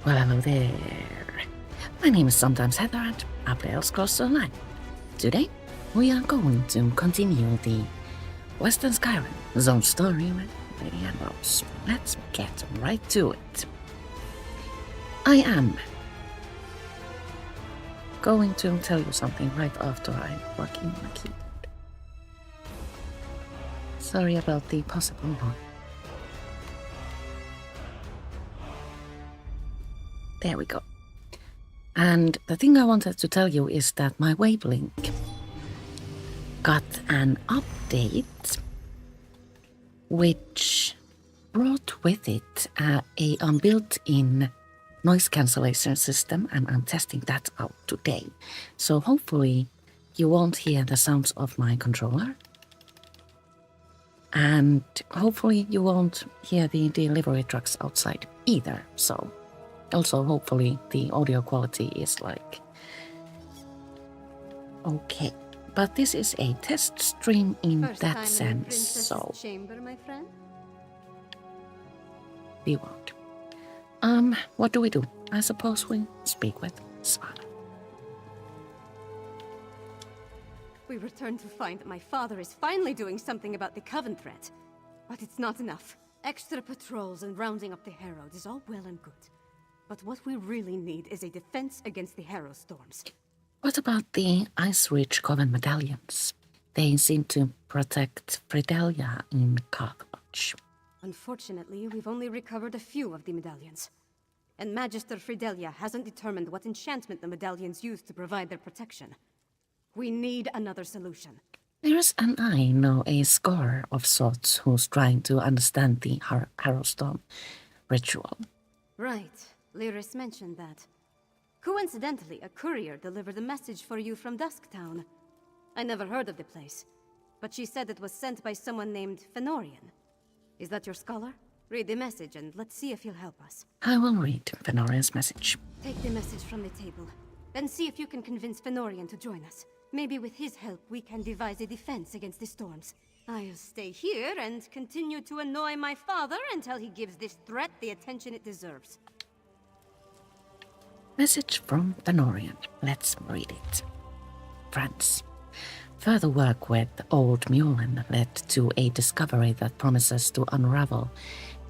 Well, hello there. My name is sometimes Heather and I play Elves Close to the Line. Today, we are going to continue the Western Skyrim Zone story with Lady and Rose. Let's get right to it. I am going to tell you something right after I plug in my keyboard. Sorry about the possible noise. There we go. And the thing I wanted to tell you is that my Wavelink got an update which brought with it a built-in noise cancellation system, and I'm testing that out today. So hopefully you won't hear the sounds of my controller. And hopefully you won't hear the delivery trucks outside either. So also hopefully the audio quality is like okay. But this is a test stream in that sense, so chamber, my friend? we won't. What do? I suppose we speak with Svana. We return to find that my father is finally doing something about the Coven threat. But it's not enough. Extra patrols and rounding up the Herald is all well and good. But what we really need is a defense against the Harrow storms. What about the Ice Ridge Coven medallions? They seem to protect Fredelia in Carthage. Unfortunately, we've only recovered a few of the medallions. And Magister Fredelia hasn't determined what enchantment the medallions use to provide their protection. We need another solution. There's an I know a scholar of sorts who's trying to understand the Harrowstorm ritual. Right. Lyris mentioned that. Coincidentally, a courier delivered a message for you from Dusktown. I never heard of the place, but she said it was sent by someone named Fenorian. Is that your scholar? Read the message and let's see if he'll help us. I will read Fenorian's message. Take the message from the table, then see if you can convince Fenorian to join us. Maybe with his help we can devise a defense against the storms. I'll stay here and continue to annoy my father until he gives this threat the attention it deserves. Message from Fenorian. Let's read it. Friends. Further work with Old Mullen led to a discovery that promises to unravel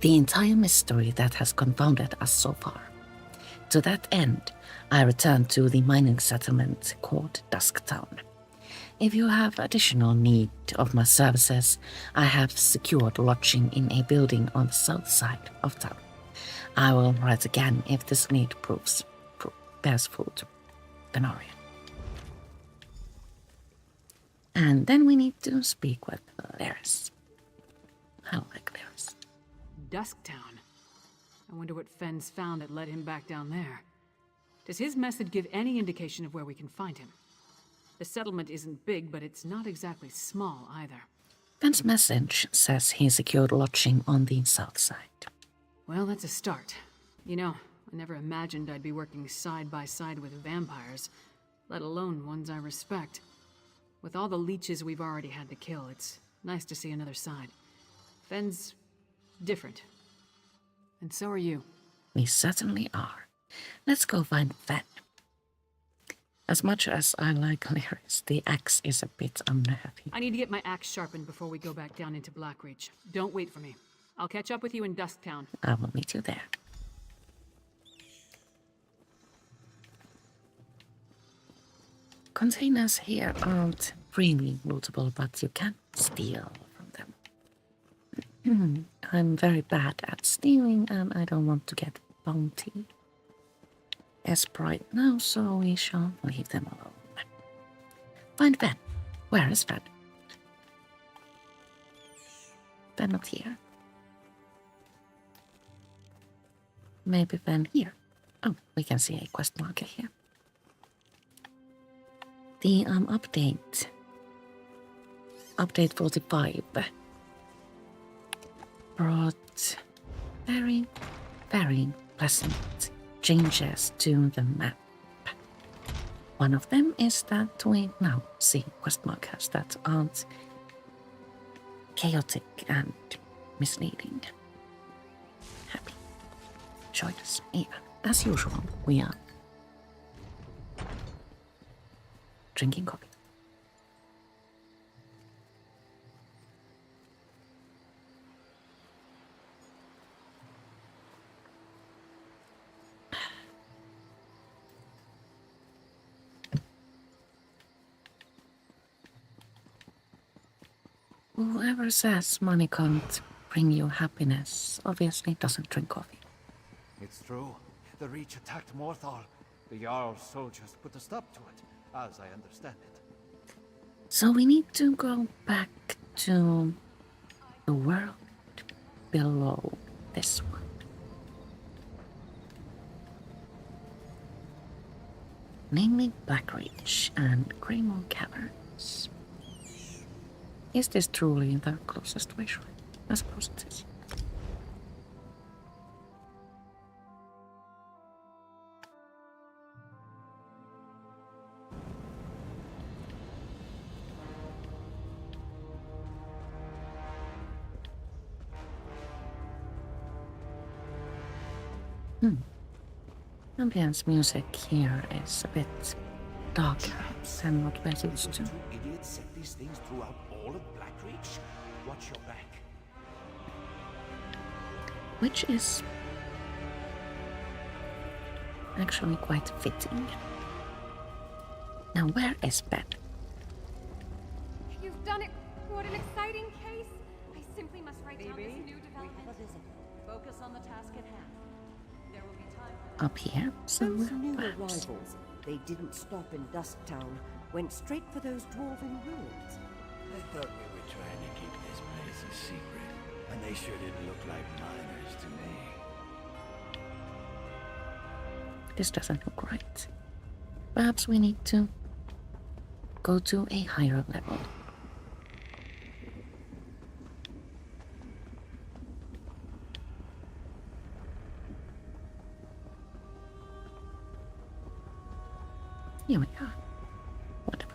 the entire mystery that has confounded us so far. To that end, I returned to the mining settlement called Dusktown. If you have additional need of my services, I have secured lodging in a building on the south side of town. I will write again if this need bears fruit. Fenorian. And then we need to speak with Lyris. I like Lyris. Dusktown. I wonder what Fenn's found that led him back down there. Does his message give any indication of where we can find him? The settlement isn't big, but it's not exactly small either. Fenn's message says he secured lodging on the south side. Well, that's a start. You know, I never imagined I'd be working side by side with vampires, let alone ones I respect. With all the leeches we've already had to kill, it's nice to see another side. Fenn's different. And so are you. We certainly are. Let's go find Fenn. As much as I like Lyris, the axe is a bit unnerving. I need to get my axe sharpened before we go back down into Blackreach. Don't wait for me. I'll catch up with you in Dusktown. I will meet you there. Containers here aren't freely lootable, but you can steal from them. I'm very bad at stealing and I don't want to get bounty as right now, so we shall leave them alone. Find Fenn. Where is Fenn? Fenn not here. Maybe Fenn here. Oh, we can see a quest marker here. The update 45 brought very, very pleasant changes to the map. One of them is that we now see quest markers that aren't chaotic and misleading. Happy. Joyous even. as usual, we are drinking coffee. Whoever says money can't bring you happiness obviously doesn't drink coffee. It's true. The Reach attacked Morthal. The Jarl's soldiers put a stop to it, as I understand it. So we need to go back to the world below this one. Namely Blackreach and Greymoor Caverns. Is this truly the closest way? I suppose it is. Ambience music here is a bit darker than what we're used to. Two idiots set these things throughout all of Blackreach? Watch your back. Which is actually quite fitting. Now, where is Ben? You've done it! What an exciting case! I simply must write down this new development. Focus on the task at hand. There will be time for Up here somewhere, Those new perhaps. arrivals, they didn't stop in Dusktown, went straight for those dwarven ruins. I thought we were trying to keep this place a secret, and they sure didn't look like miners to me. This doesn't look right. Perhaps we need to go to a higher level. Here we are. Whatever.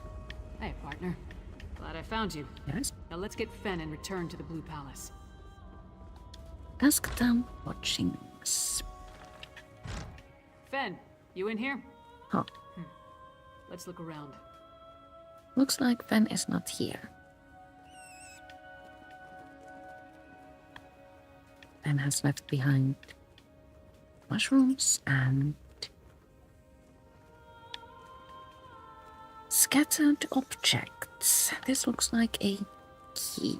Hey, partner. Glad I found you. Yes. Now let's get Fen and return to the Blue Palace. Dusktown watchings. Fen, you in here? Huh. Let's look around. Looks like Fen is not here. Fen has left behind mushrooms and scattered objects. This looks like a key.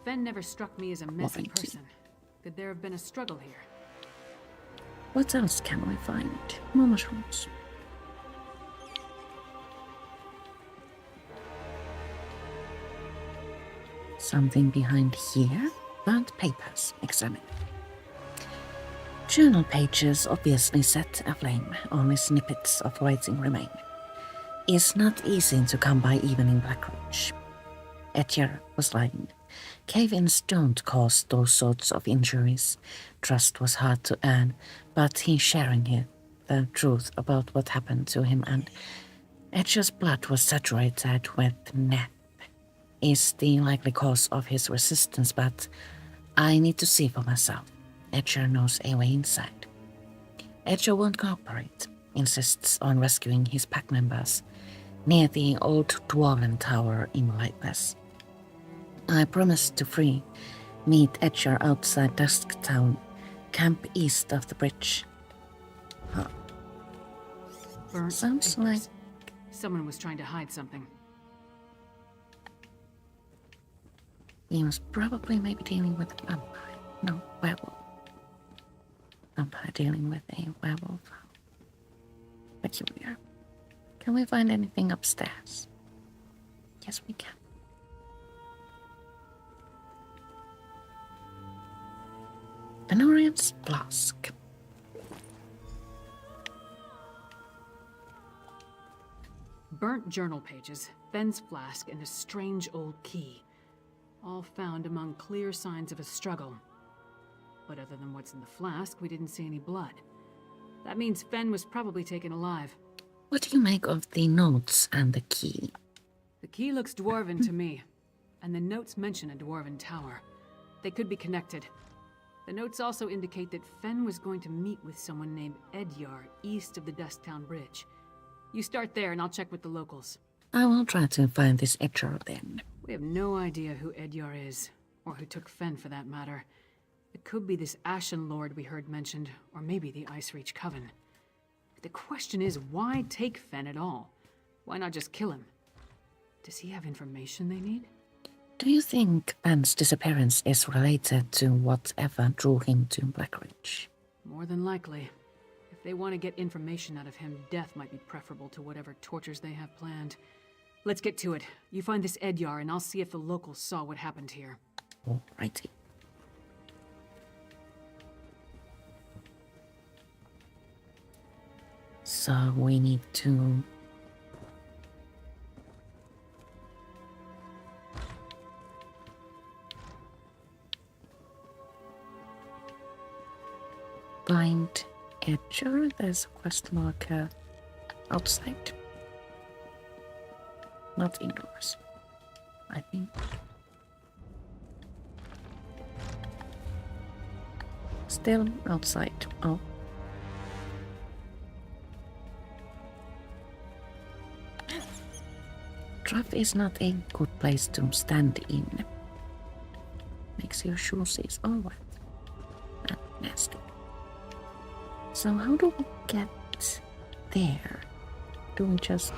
Fen never struck me as a messy Lovely key. person. Could there have been a struggle here? What else can we find? More mushrooms. Something behind here? Burnt papers. Examine. Journal pages obviously set aflame. Only snippets of writing remain. It's not easy to come by even in Blackreach. Edgar was lying. Cave-ins don't cause those sorts of injuries. Trust was hard to earn, but he's sharing here the truth about what happened to him, and Edgar's blood was saturated with nep. Is the likely cause of his resistance, but I need to see for myself. Edgar knows a way inside. Edgar won't cooperate, insists on rescuing his pack members near the old dwarven tower in Lightless. I promised to free, meet Edgar outside Dusktown, camp east of the bridge. Huh. Burnt Sounds papers. like Someone was trying to hide something. he was probably maybe dealing with a vampire. No, werewolf. Vampire dealing with a werewolf. Peculiar. Can we find anything upstairs? Yes, we can. Anorian's flask. Burnt journal pages, Fen's flask, and a strange old key. All found among clear signs of a struggle. But other than what's in the flask, we didn't see any blood. That means Fen was probably taken alive. What do you make of the notes and the key? The key looks dwarven to me, and the notes mention a dwarven tower. They could be connected. The notes also indicate that Fen was going to meet with someone named Edyar east of the Dusktown Bridge. You start there and I'll check with the locals. I will try to find this Edger then. We have no idea who Edyar is, or who took Fen for that matter. It could be this Ashen Lord we heard mentioned, or maybe the Ice Reach Coven. The question is, why take Fen at all? Why not just kill him? Does he have information they need? Do you think Fen's disappearance is related to whatever drew him to Blackridge? More than likely. If they want to get information out of him, death might be preferable to whatever tortures they have planned. Let's get to it. You find this Edyar, and I'll see if the locals saw what happened here. Alrighty. So we need to... find Edger. There's a quest marker outside. Not indoors, I think. Still outside. Oh. Trough is not a good place to stand in. Makes your shoes is all wet and nasty. So how do we get there? Do we just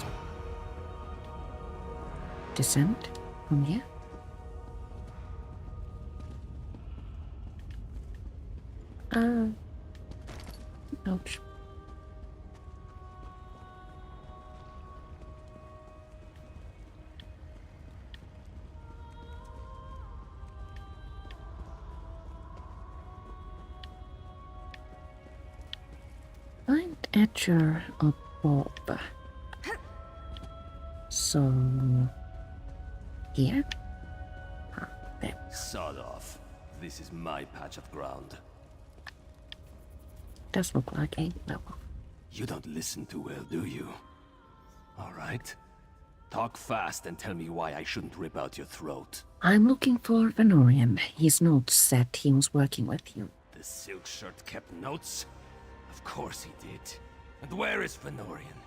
descend from here? Ouch. Find Edger or Bob. So here? There. Sod off. This is my patch of ground. Does look like a level. You don't listen too well, do you? Alright. Talk fast and tell me why I shouldn't rip out your throat. I'm looking for Venorian. His notes said he was working with you. The silk shirt kept notes? Of course he did. And where is Venorian?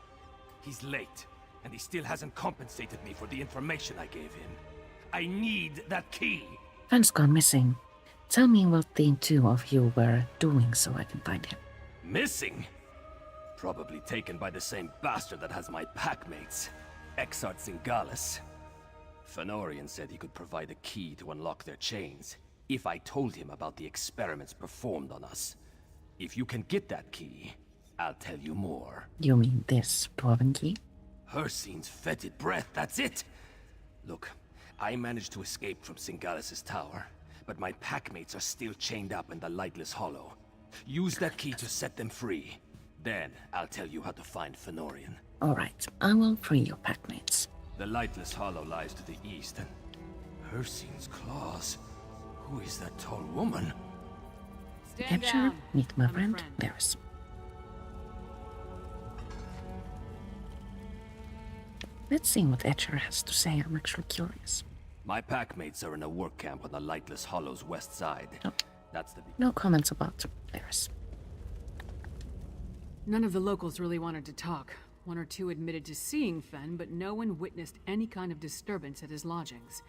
He's late, and he still hasn't compensated me for the information I gave him. I need that key! Fen's gone missing. Tell me what the two of you were doing so I can find him. Missing? Probably taken by the same bastard that has my packmates, Exart Zingalis. Fenorian said he could provide a key to unlock their chains, if I told him about the experiments performed on us. If you can get that key, I'll tell you more. You mean this dwarven key? Hircine's fetid breath, that's it! Look, I managed to escape from Zingalis' tower, but my packmates are still chained up in the Lightless Hollow. Use that key to set them free. Then, I'll tell you how to find Fenorian. Alright, I will free your packmates. The Lightless Hollow lies to the east, and... Hircine's claws. Who is that tall woman? Stand Edger, down. meet my I'm a friend. There's. Let's see what Edger has to say. I'm actually curious. My packmates are in a work camp on the Lightless Hollow's west side. Oh. That's the... No comments about theirs. None of the locals really wanted to talk. One or two admitted to seeing Fen, but no one witnessed any kind of disturbance at his lodgings.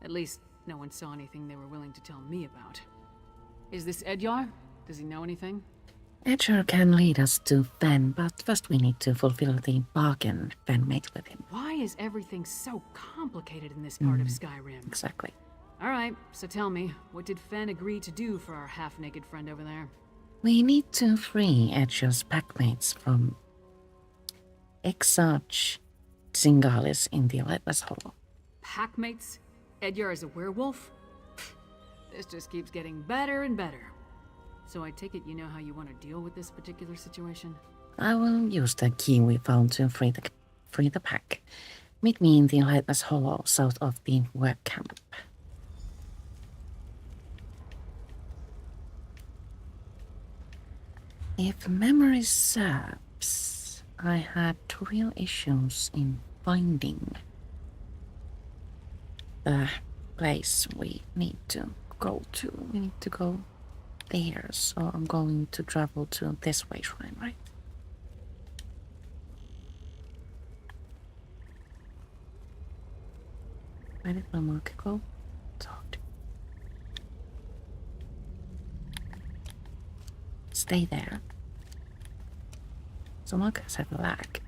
At least, no one saw anything they were willing to tell me about. Is this Edyar? Does he know anything? Edger can lead us to Fen, but first we need to fulfill the bargain Fen made with him. Why is everything so complicated in this part of Skyrim? Exactly. Alright, so tell me, what did Fen agree to do for our half-naked friend over there? We need to free Edger's packmates from Exarch Zingalis in the Lightless Hollow. Packmates? Edyar is a werewolf? This just keeps getting better and better. So I take it you know how you want to deal with this particular situation? I will use the key we found to free the pack. Meet me in the Lightless Hollow south of the work camp. If memory serves, I had real issues in finding the place we need to go to. We need to go there, so I'm going to travel to this way shrine, right? Where did my marker go? It's hard. Stay there. So markers have a lag.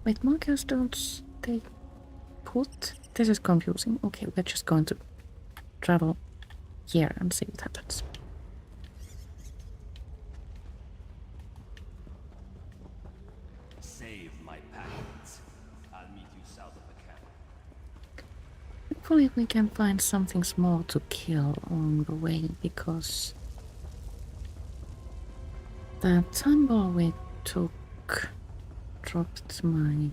Wait, markers don't stay put? This is confusing. Okay, we're just going to travel here and see what happens. Save my packets. I'll meet you south of the camp. Hopefully we can find something small to kill on the way, because the tumble we took dropped my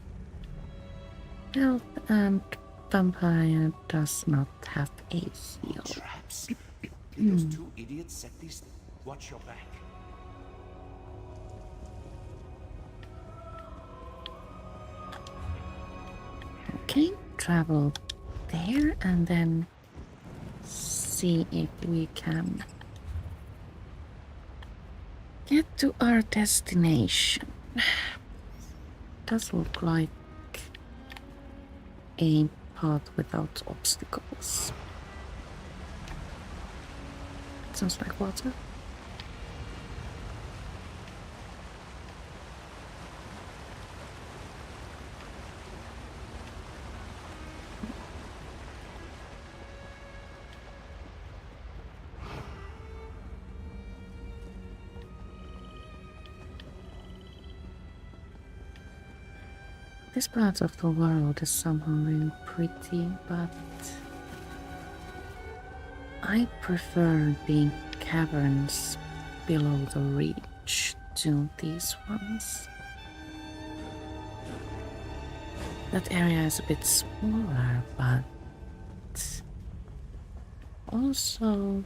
health, and vampire does not have a heal. Traps? Those two idiots set these. Watch your back. Okay, travel there and then see if we can get to our destination. Does look like a path without obstacles. Sounds like water. This part of the world is somehow really pretty, but I prefer the caverns below the reach to these ones. That area is a bit smaller, but also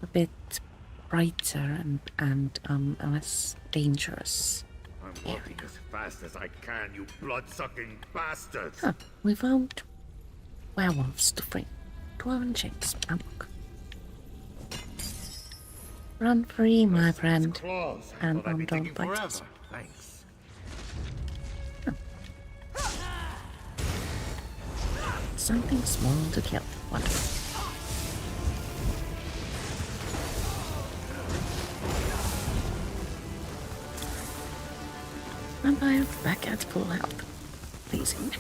a bit brighter and less dangerous. I'm walking as fast as I can, you blood-sucking bastards! Huh, we found werewolves to free. 12 and chains. Unlock. Run free, my friend. Claws. And Thought I'd be don't taking bite forever. us. Thanks. Something small to kill. Wonderful. Vampire back at full health. Pleasing.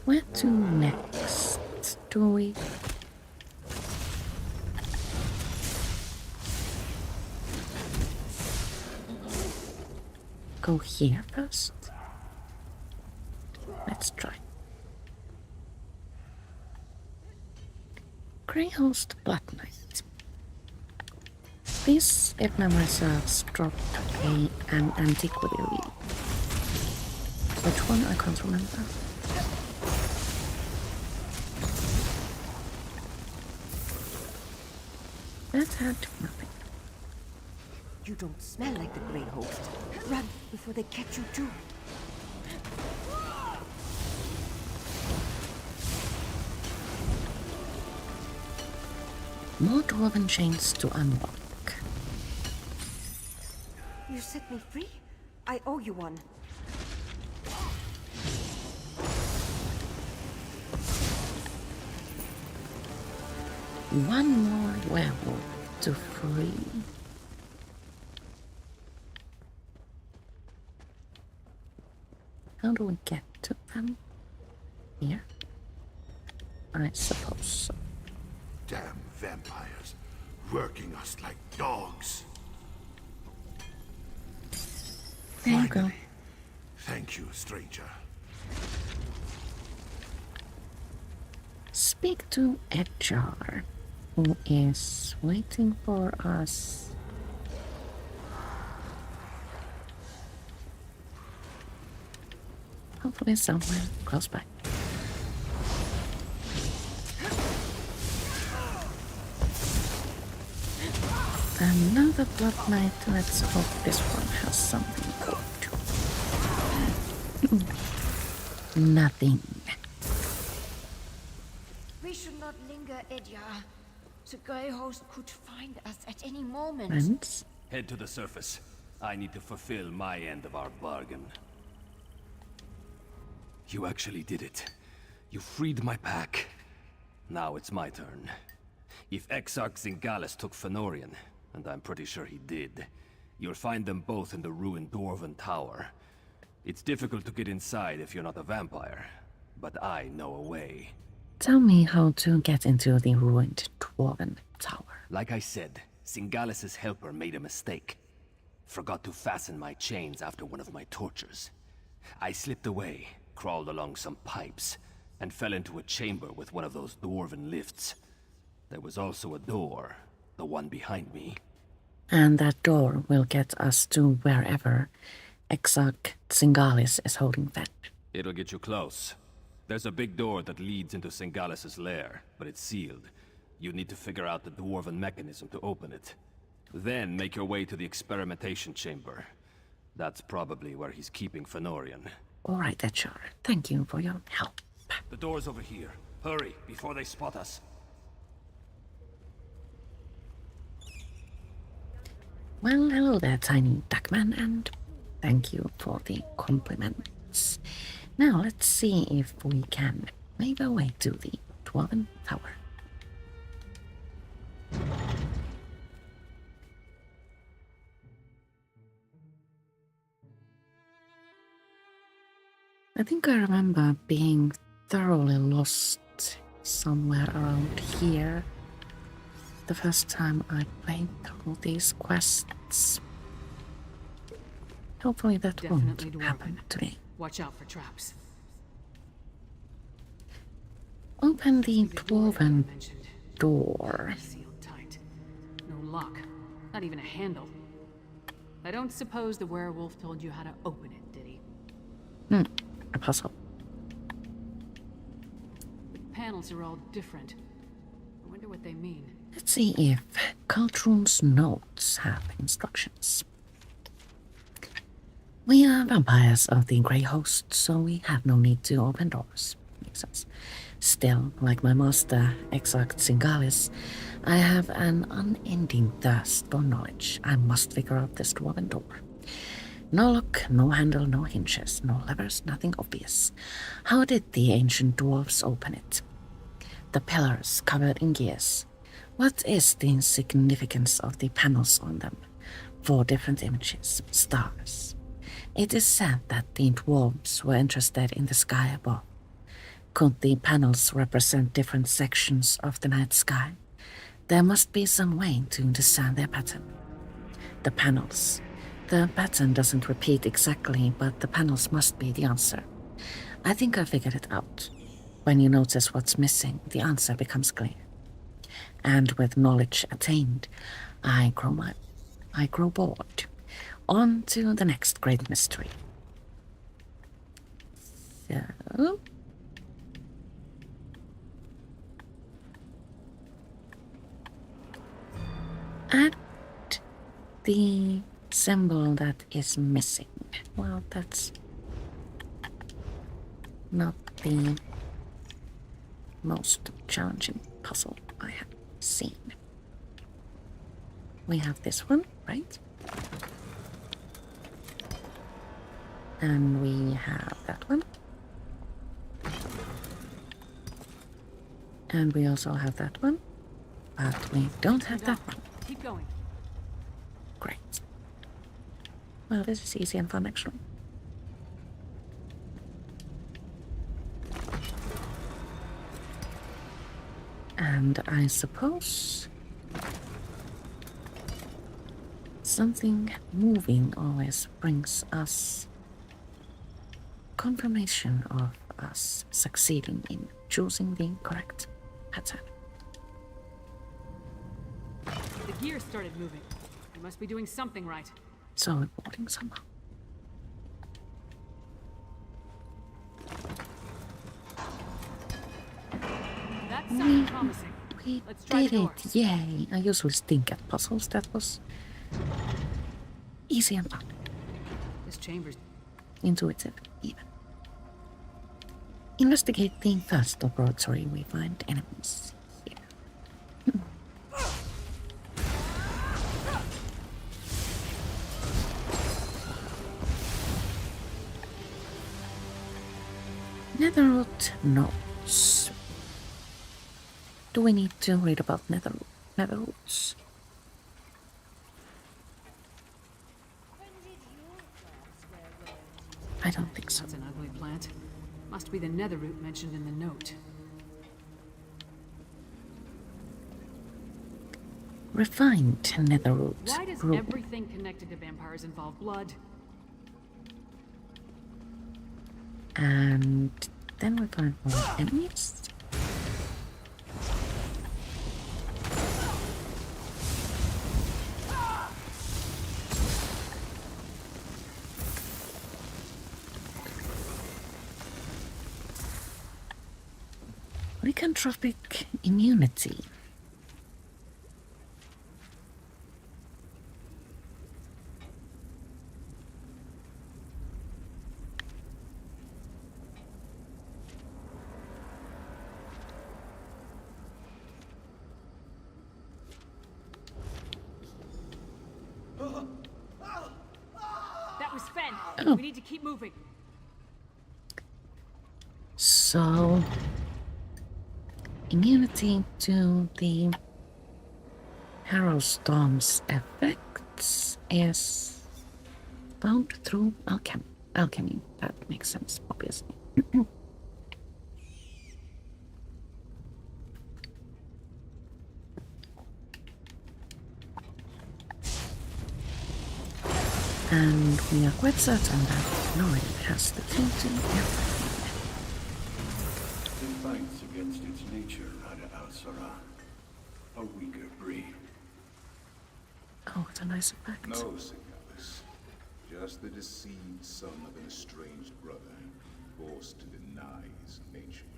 Where to next? Do we? Go here first? Let's try. Greyhost Blood Knight. This, if memory serves, dropped an antiquity read. Which one? I can't remember. That had nothing. You don't smell like the Grey Host. Run before they catch you too. More dwarven chains to unlock. You set me free? I owe you one. One more werewolf to free. How do we get to them? Here? I suppose so. Damn vampires, working us like dogs. There you go. Finally. Thank you, stranger. Speak to Edgar, who is waiting for us. Hopefully somewhere close by. Another Blood Knight. Let's hope this one has something good. Nothing. We should not linger, Edyar. The Grey Host could find us at any moment. Friends? Head to the surface. I need to fulfill my end of our bargain. You actually did it. You freed my pack. Now it's my turn. If Exarch Zingalis took Fëanorian, and I'm pretty sure he did, you'll find them both in the ruined Dwarven Tower. It's difficult to get inside if you're not a vampire, but I know a way. Tell me how to get into the ruined Dwarven Tower. Like I said, Zingalis' helper made a mistake. Forgot to fasten my chains after one of my tortures. I slipped away, crawled along some pipes, and fell into a chamber with one of those dwarven lifts. There was also a door, the one behind me. And that door will get us to wherever Exarch Zingalis is holding that. It'll get you close. There's a big door that leads into Zingalis' lair, but it's sealed. You need to figure out the dwarven mechanism to open it. Then make your way to the experimentation chamber. That's probably where he's keeping Fëanorian. All right, Etchar. Thank you for your help. The door's over here. Hurry, before they spot us. Well, hello there, tiny duckman, and thank you for the compliments. Now, let's see if we can make our way to the Dwarven Tower. I think I remember being thoroughly lost somewhere around here the first time I played through these quests. Hopefully that Definitely won't happen dwarven. today. Watch out for traps. Open the See the door I dwarven mentioned. door. Sealed tight. No lock. Not even a handle. I don't suppose the werewolf told you how to open it, did he? A puzzle. The panels are all different. I wonder what they mean. Let's see if Cultroon's notes have instructions. We are vampires of the Grey Host, so we have no need to open doors. Makes sense. Still, like my master, Exarch Zingalis, I have an unending thirst for knowledge. I must figure out this dwarven door. No lock, no handle, no hinges, no levers, nothing obvious. How did the ancient dwarves open it? The pillars covered in gears. What is the significance of the panels on them? 4 different images, stars. It is said that the dwarves were interested in the sky above. Could the panels represent different sections of the night sky? There must be some way to discern their pattern. The panels. The pattern doesn't repeat exactly, but the panels must be the answer. I think I figured it out. When you notice what's missing, the answer becomes clear. And with knowledge attained, I grow bored. On to the next great mystery. So... add the symbol that is missing. Well, that's not the most challenging puzzle I have seen. We have this one, right? And we have that one. And we also have that one. But we don't have that one. Keep going. Great. Well, this is easy and fun, actually. And I suppose something moving always brings us confirmation of us succeeding in choosing the correct pattern. The gear started moving. You must be doing something right. So reporting somehow. That sounded promising. We Let's try did the door. it! Yay! I usually stink at puzzles. That was easy and fun. This chamber's Intuitive, even. Investigate the first laboratory we find enemies here. Netherroot notes. Do we need to read about netherroots? I don't think so. That's an ugly plant. Must be the netherroot mentioned in the note. Refined netherroot. Why does root. everything connected to vampires involve blood? And then we find more enemies. Lycanthropic immunity. That was Fen. Oh. We need to keep moving. So, immunity to the Harrowstorm's effects is found through alchemy. That makes sense, obviously. And we are quite certain that Norian has the key to everything. It fights against its nature, Rada al-Sara. A weaker breed. Oh, what a nice effect. No, Sigalis. Just the deceived son of an estranged brother, forced to deny his nature.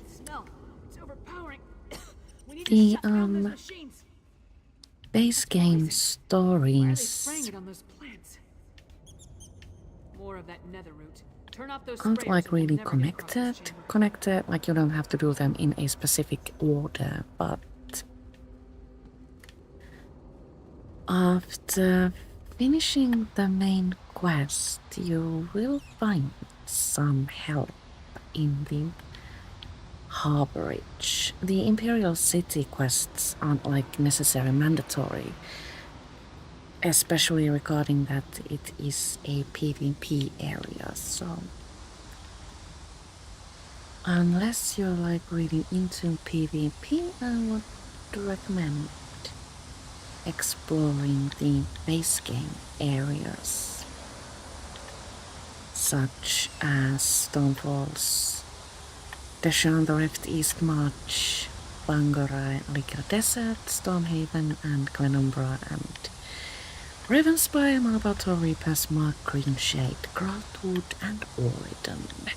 Smell. It's overpowering. We need The, to shut down those machines. Base game Why are they stories spraying it on those plants? More of that netherroot. Turn off those aren't sprayers like and we'll really never get across this chamber. connected, like you don't have to do them in a specific order, but after finishing the main quest, you will find some help in the harborage. The Imperial City quests aren't like necessarily mandatory, especially regarding that it is a PvP area, so unless you're like really into PvP, I would recommend exploring the base game areas such as Stonefalls, Deshaun the Rift East March, Bangarai Liquor Desert, Stormhaven and Glenumbra, and Ravenspire, Malabato, Reapers, Mark, Green Shade, Krautwood and Oridon.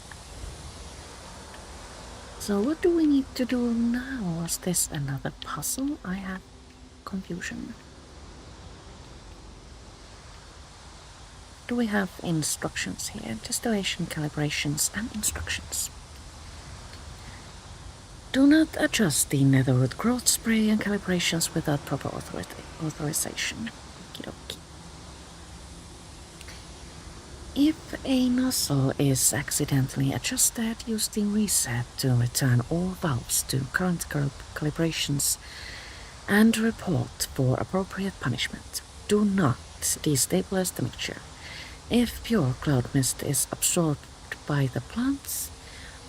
So what do we need to do now? Was this another puzzle? I have confusion. Do we have instructions here? Distillation, calibrations and instructions. Do not adjust the netherwood growth spray and calibrations without proper authorization. Okie-dokie. If a nozzle is accidentally adjusted, use the reset to return all valves to current calibrations and report for appropriate punishment. Do not destabilize the mixture. If pure cloud mist is absorbed by the plants,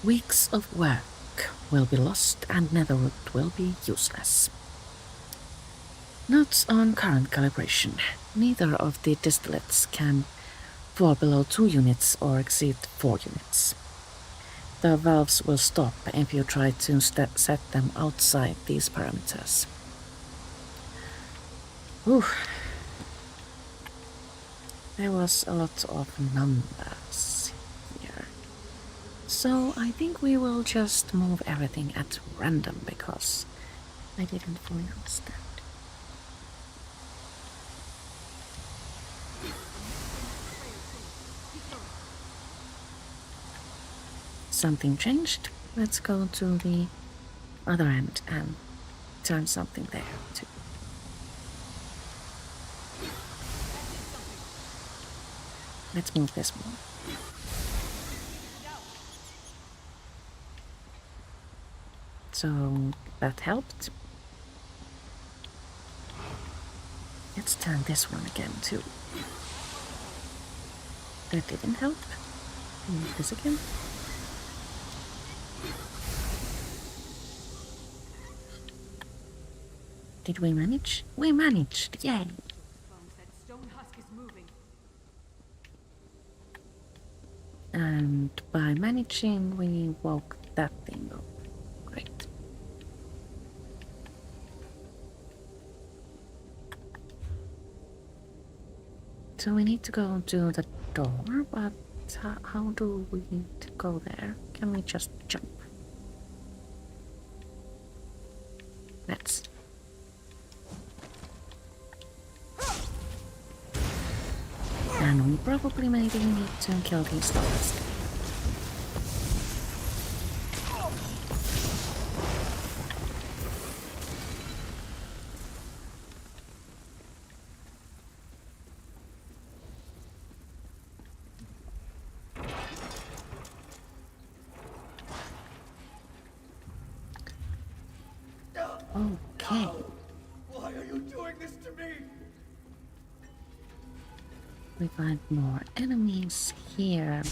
weeks of work will be lost and netherwood will be useless. Notes on current calibration. Neither of the distillates can fall below 2 units or exceed 4 units. The valves will stop if you try to set them outside these parameters. Whew. There was a lot of numbers here. So I think we will just move everything at random because I didn't fully understand. something changed. Let's go to the other end and turn something there too. Let's move this one. So that helped. Let's turn this one again too. That didn't help. Move this again. Did we manage? We managed! Yay! And by managing, we woke that thing up. Great. So we need to go to the door, but how do we need to go there? Can we just jump? Let's. And we probably maybe need to kill these dogs. Okay. Why are you doing this to me? We find more enemies here.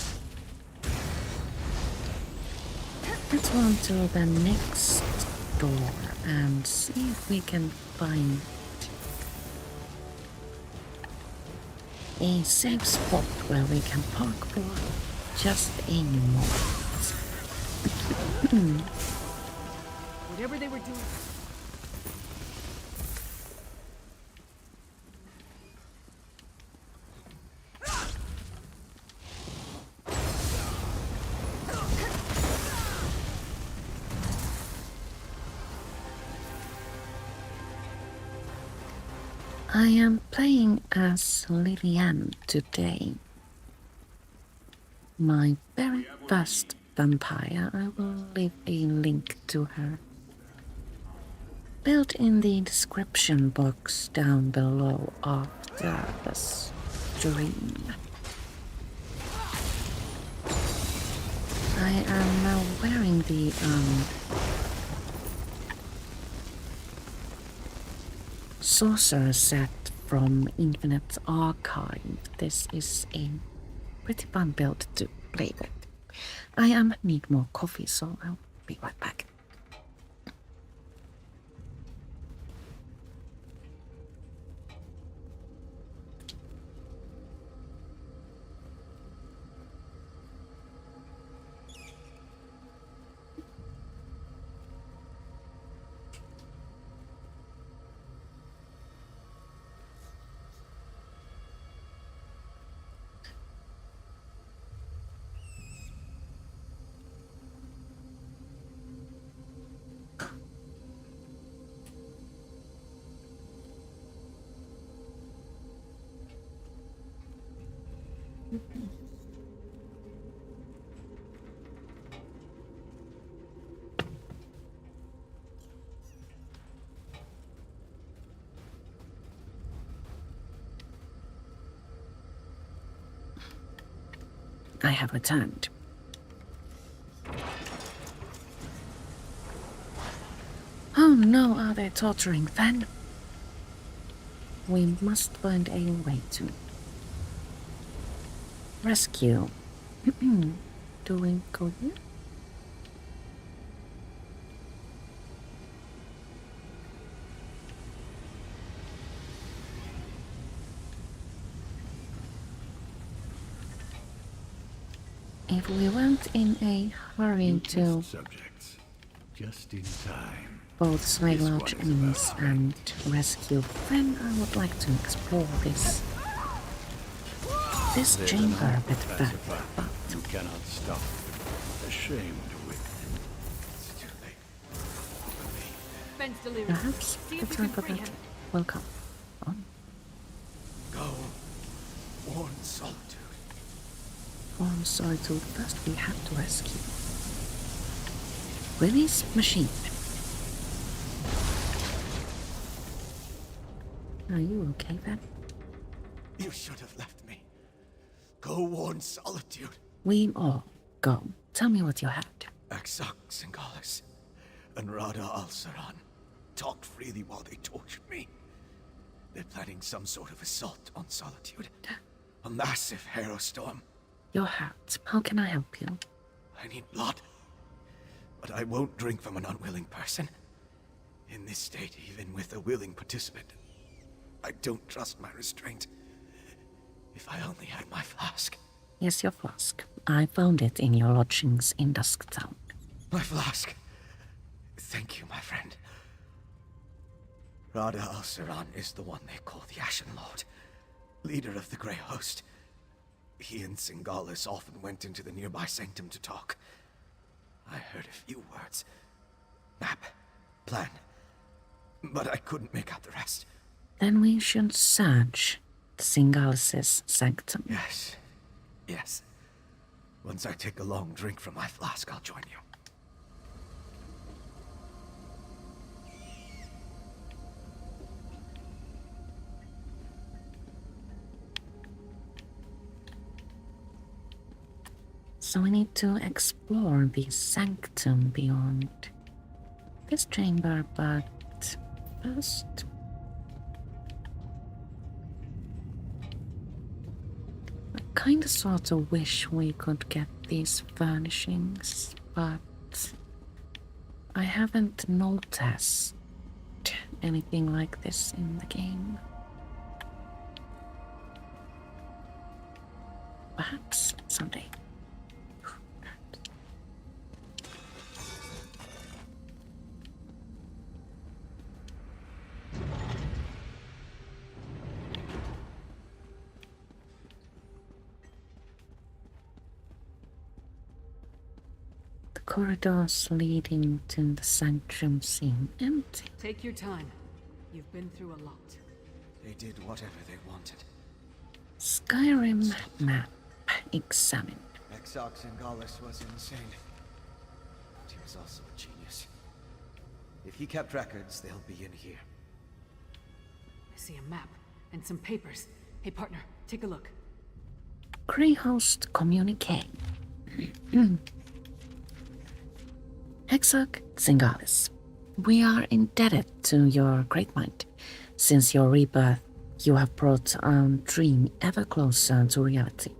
Let's go on to the next door and see if we can find a safe spot where we can park for just a moment. Whatever they were doing. I am playing as Lillian today. My very first vampire. I will leave a link to her built in the description box down below after the stream. I am now wearing the Sorcerer set from Infinite Archive. This is a pretty fun build to play with. I need more coffee, so I'll be right back. I have returned. Oh no, are they torturing Fen? We must find a way to rescue. Do we go here? If we weren't in a hurry to just in time. both slay large enemies and rescue Fen, I would like to explore this chamber a bit better, but you cannot stop. A shame to witness. It's too late. Perhaps the time for that will come. On. Go. Warn solitude. Warm solitude. First we have to rescue Release machine. Are you okay then? You should have left me. Go warn Solitude. We all go. Tell me what you had. Exarch Singalis and Rada Al-Saran talked freely while they tortured me. They're planning some sort of assault on Solitude. A massive hailstorm. You're hurt. How can I help you? I need blood. But I won't drink from an unwilling person. In this state, even with a willing participant, I don't trust my restraint. If I only had my flask. Yes, your flask. I found it in your lodgings in Dusktown. My flask. Thank you, my friend. Rada Al-Saran is the one they call the Ashen Lord, leader of the Grey Host. He and Singalis often went into the nearby sanctum to talk. I heard a few words. Map. Plan. But I couldn't make out the rest. Then we should search Singalis' sanctum. Yes. Yes. Once I take a long drink from my flask, I'll join you. So we need to explore the sanctum beyond this chamber, but first... I kinda sorta wish we could get these furnishings, but I haven't noticed anything like this in the game. Perhaps someday. Corridors leading to the sanctum seem empty. Take your time. You've been through a lot. They did whatever they wanted. Skyrim map examined. Exarch Singalis was insane. But he was also a genius. If he kept records, they'll be in here. I see a map and some papers. Hey partner, take a look. Greyhost communique. Exarch Singalis, we are indebted to your great mind. Since your rebirth, you have brought our dream ever closer to reality.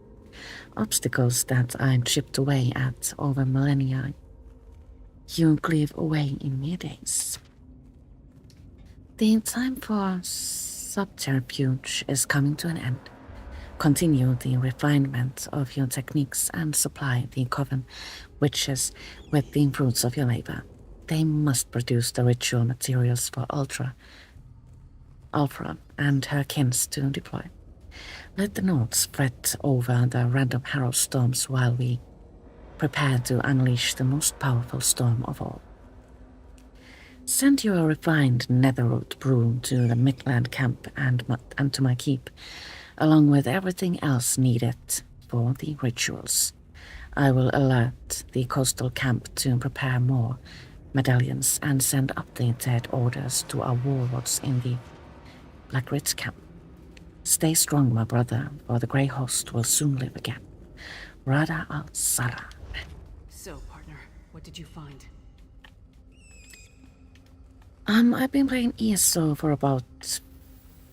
Obstacles that I'd chipped away at over millennia, you cleave away in mere days. The time for subterfuge is coming to an end. Continue the refinement of your techniques and supply the coven witches with the fruits of your labor. They must produce the ritual materials for Alpha and her kins to deploy. Let the Nords fret over the random harrow storms while we prepare to unleash the most powerful storm of all. Send your refined netherroot brew to the Midland camp and to my keep, along with everything else needed for the rituals. I will alert the coastal camp to prepare more medallions and send updated orders to our warlords in the Black Ridge camp. Stay strong, my brother, for the Grey Host will soon live again. Rada Al-Saran. So, partner, what did you find? I've been playing ESO for about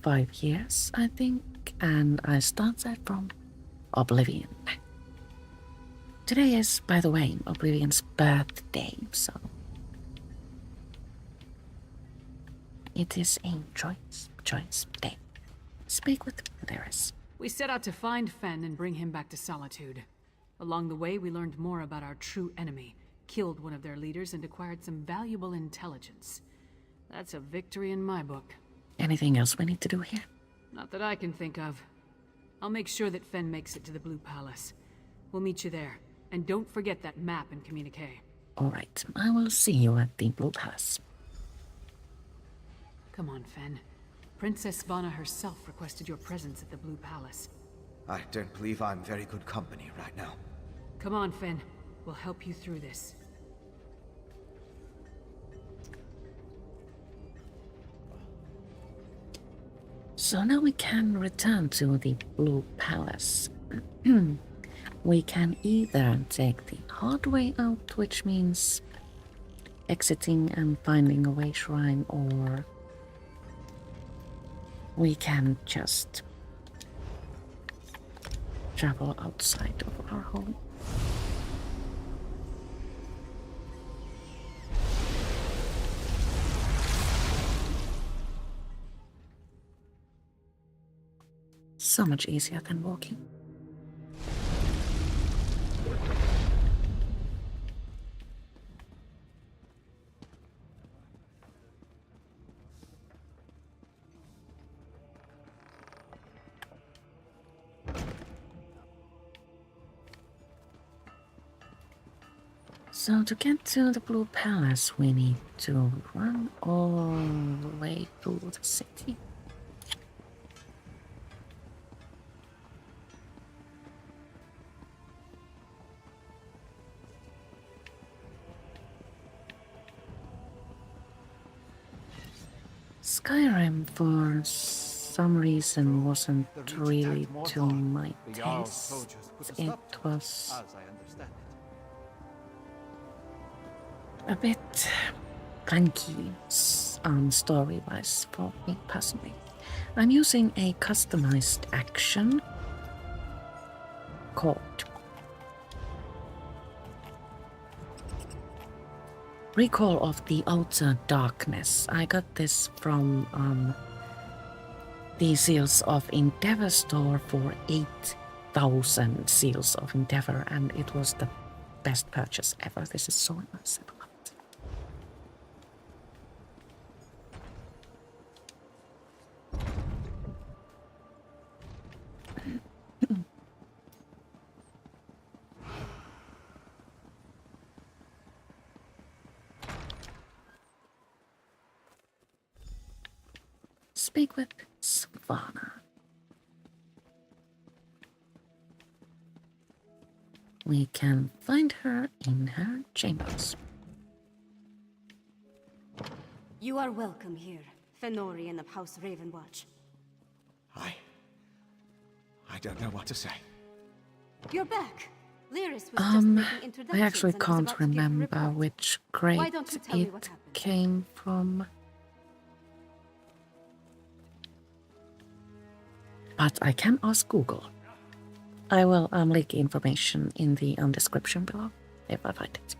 5 years, I think, and I started from Oblivion. Today is, by the way, Oblivion's birthday, so it is a choice day. Speak with Theris. We set out to find Fen and bring him back to Solitude. Along the way, we learned more about our true enemy, killed one of their leaders, and acquired some valuable intelligence. That's a victory in my book. Anything else we need to do here? Not that I can think of. I'll make sure that Fen makes it to the Blue Palace. We'll meet you there. And don't forget that map and communique. All right, I will see you at the Blue Palace. Come on, Fen. Princess Svana herself requested your presence at the Blue Palace. I don't believe I'm very good company right now. Come on, Fen. We'll help you through this. So now we can return to the Blue Palace. We can either take the hard way out, which means exiting and finding a way shrine, or we can just travel outside of our home. So much easier than walking. So to get to the Blue Palace, we need to run all the way through the city. Skyrim, for some reason, wasn't really to my taste. It was a bit clunky story-wise for me personally. I'm using a customized action called Recall of the Outer Darkness. I got this from the Seals of Endeavor store for 8,000 Seals of Endeavor, and it was the best purchase ever. This is so nice. Speak with Savannah. We can find her in her chambers. You are welcome here, Fenorian of House Ravenwatch. I don't know what to say. You're back. Lyris was just making I introductions actually and was can't about to give a remember report. which crate Why don't you tell me what it happened? came from. But I can ask Google. I will link information in the description below if I find it.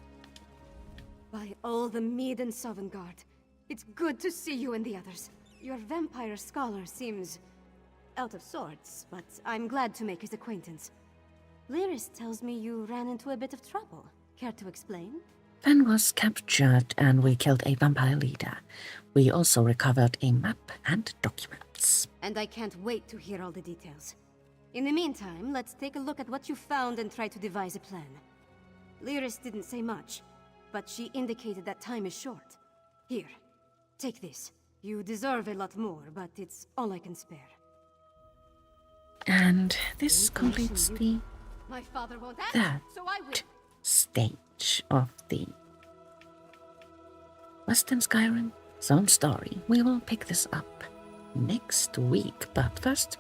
By all the Mead and Sovngarde, it's good to see you and the others. Your vampire scholar seems out of sorts, but I'm glad to make his acquaintance. Lyris tells me you ran into a bit of trouble. Care to explain? Fen was captured and we killed a vampire leader. We also recovered a map and documents. And I can't wait to hear all the details. In the meantime, let's take a look at what you found and try to devise a plan. Lyris didn't say much, but she indicated that time is short. Here, take this. You deserve a lot more, but it's all I can spare. And this completes the My father won't ask, third so I will. stage of the Western Skyrim Zone story. We will pick this up next week, but first,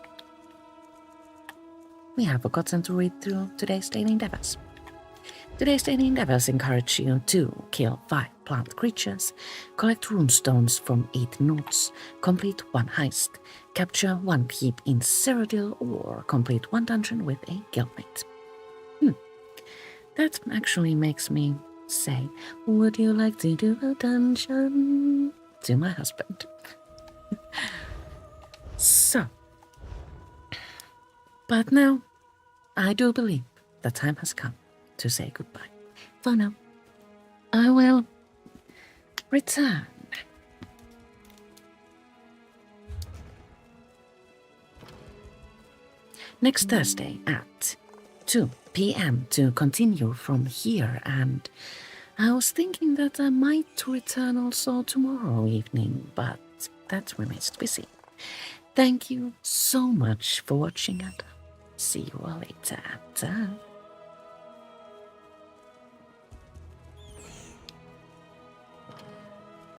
we have forgotten to read through today's daily endeavors. Today's daily endeavors encourage you to kill 5 plant creatures, collect runestones from 8 nodes, complete 1 heist, capture 1 keep in Cyrodiil, or complete 1 dungeon with a guildmate. That actually makes me say, would you like to do a dungeon? To my husband. So, but now, I do believe the time has come to say goodbye. For now, I will return next Thursday at 2 p.m. to continue from here, and I was thinking that I might return also tomorrow evening, but that remains to be seen. Thank you so much for watching, and see you all later. Ta.